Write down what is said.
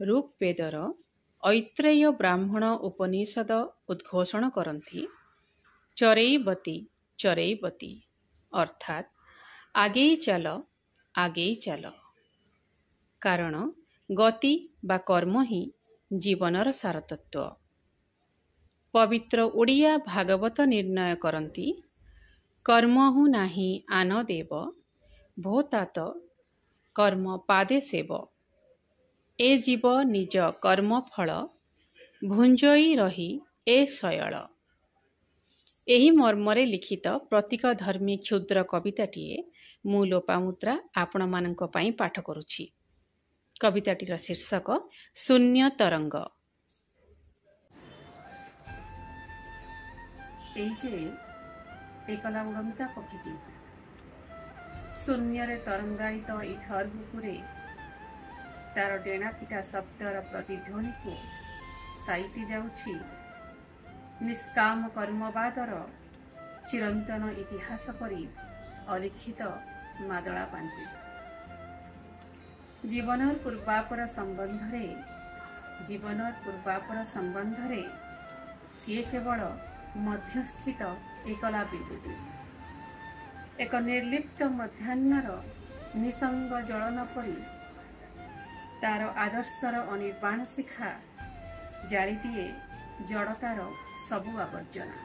ऋग्वेदर ऐत्रेय ब्राह्मण उपनिषद उद्घोषण करती चरैवती चरैवती अर्थात आगेई चाल कारण गति बा कर्म ही जीवनर सारतत्व। पवित्र ओडिया भागवत निर्णय करती कर्महु नाही आन देव भोतात कर्म पादे सेव ए जीव निज कर्म फल भुंजई रही ए शयळ। एही मर्मरे लिखित प्रतीक धर्मी क्षुद्र कविताटीए मु लोपामुद्रा आपण मानक पई पाठ करुछि। कविताटीर शीर्षक शून्य तरंग। एकला उड़मिता पक्षी शून्य तरंगायित इथर बुकुरे तार डेणा पिटा शब्दर प्रतिध्वनि को साइती जाउछि निष्काम कर्मवादर चिरंतन इतिहास परी अलिखित मादला पांजी। जीवनर पूर्वापर संबंधरे सीए केवल मध्यस्थित एकला विभूति। एक निर्लिप्त मध्याह्नर निसंग जलन परी तार आदर्शर अनिर्बाण शिखा जाली दिए जड़तार सबु आवर्जना।